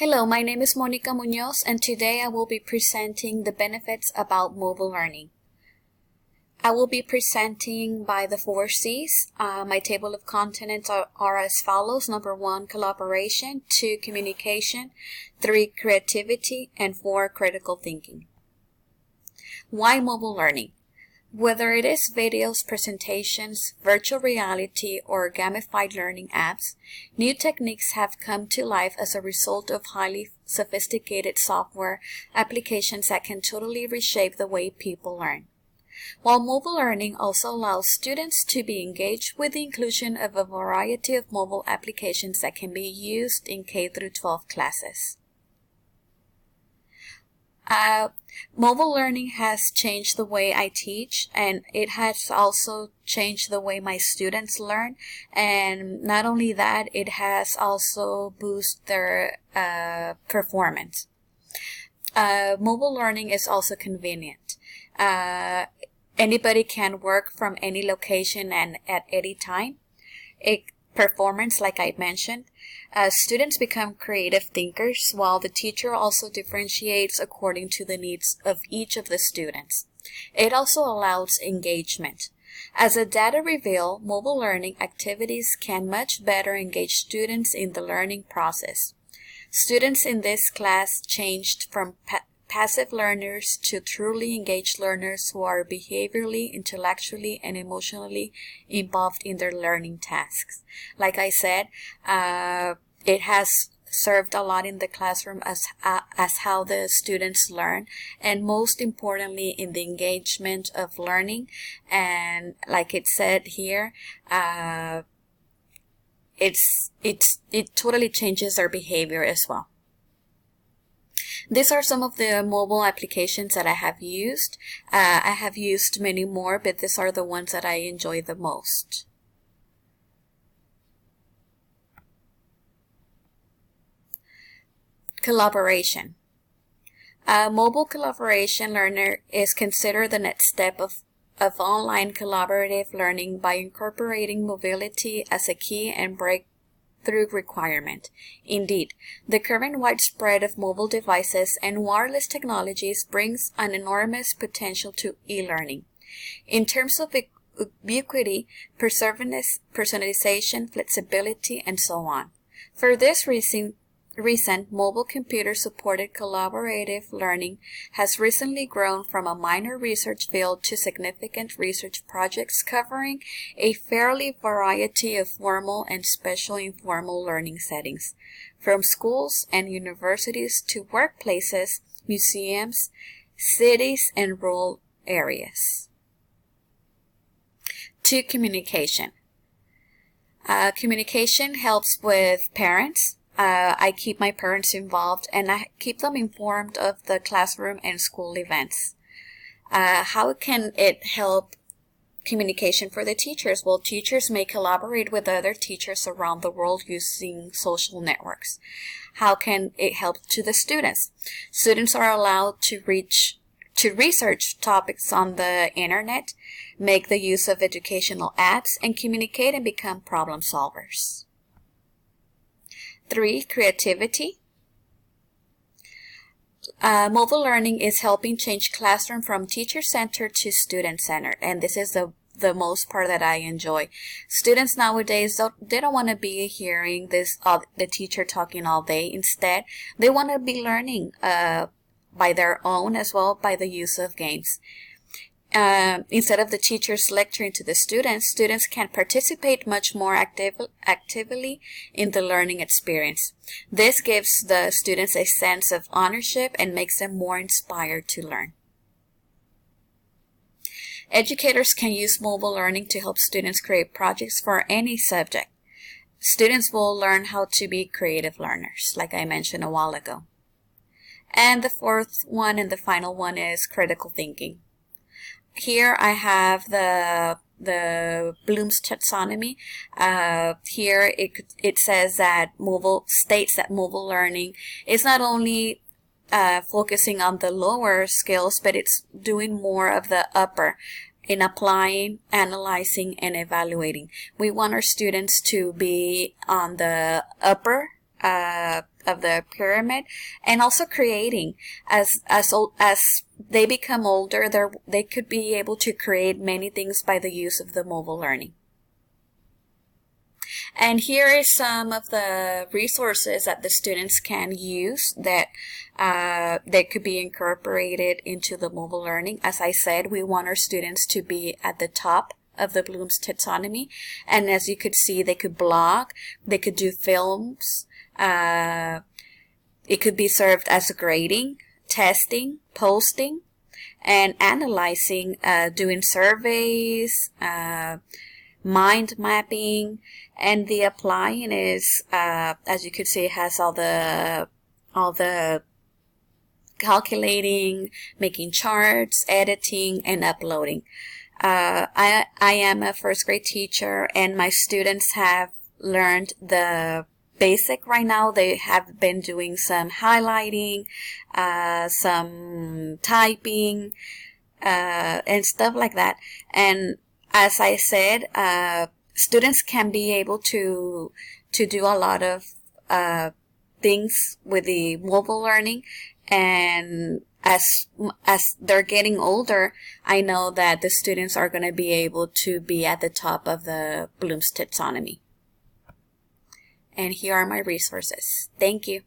Hello, my name is Monica Munoz, and today I will be presenting the benefits about mobile learning. I will be presenting by the 4 C's. My table of contents are as follows. Number 1, collaboration. 2, communication. 3, creativity. And 4, critical thinking. Why mobile learning? Whether it is videos, presentations, virtual reality, or gamified learning apps, new techniques have come to life as a result of highly sophisticated software applications that can totally reshape the way people learn. While mobile learning also allows students to be engaged with the inclusion of a variety of mobile applications that can be used in K-12 classes. Mobile learning has changed the way I teach, and it has also changed the way my students learn. And not only that, it has also boosted their performance. Mobile learning is also convenient. Anybody can work from any location and at any time. Performance, like I mentioned. Students become creative thinkers, while the teacher also differentiates according to the needs of each of the students. It also allows engagement. As the data reveal, mobile learning activities can much better engage students in the learning process. Students in this class changed from passive learners to truly engaged learners who are behaviorally, intellectually, and emotionally involved in their learning tasks. Like I said, it has served a lot in the classroom as how the students learn, and most importantly in the engagement of learning. And like it said here, it totally changes their behavior as well. These are some of the mobile applications that I have used. I have used many more, but these are the ones that I enjoy the most. Collaboration. Mobile collaboration learner is considered the next step of online collaborative learning by incorporating mobility as a key and breakthrough requirement. Indeed, the current widespread of mobile devices and wireless technologies brings an enormous potential to e-learning. In terms of ubiquity, personalization, flexibility, and so on. For this reason, mobile computer-supported collaborative learning has recently grown from a minor research field to significant research projects covering a fairly variety of formal and special informal learning settings, from schools and universities to workplaces, museums, cities, and rural areas. 2, communication. Communication helps with parents. I keep my parents involved, and I keep them informed of the classroom and school events. How can it help communication for the teachers? Well, teachers may collaborate with other teachers around the world using social networks. How can it help to the students? Students are allowed to research topics on the internet, make the use of educational apps, and communicate and become problem solvers. 3, creativity. Mobile learning is helping change classroom from teacher-centered to student-centered, and this is the most part that I enjoy. Students nowadays, they don't want to be hearing the teacher talking all day. Instead, they want to be learning by their own, as well by the use of games. Instead of the teachers lecturing to the students can participate much more actively in the learning experience. This gives the students a sense of ownership and makes them more inspired to learn. Educators can use mobile learning to help students create projects for any subject. Students will learn how to be creative learners, like I mentioned a while ago. And the 4th one and the final one is critical thinking. Here I have the Bloom's taxonomy. Here it says that states that mobile learning is not only focusing on the lower skills, but it's doing more of the upper in applying, analyzing, and evaluating. We want our students to be on the upper the pyramid, and also creating. As they become older, they could be able to create many things by the use of the mobile learning. And here is some of the resources that the students can use that could be incorporated into the mobile learning. As I said, we want our students to be at the top of the Bloom's taxonomy. And as you could see, they could blog, they could do films, it could be served as grading, testing, posting, and analyzing, doing surveys, mind mapping, and the applying is, as you could see, it has all the calculating, making charts, editing, and uploading. I am a first grade teacher, and my students have learned the basic right now. They have been doing some highlighting, some typing, and stuff like that. And as I said, students can be able to do a lot of things with the mobile learning, and as they're getting older, I know that the students are going to be able to be at the top of the Bloom's taxonomy. And here are my resources. Thank you.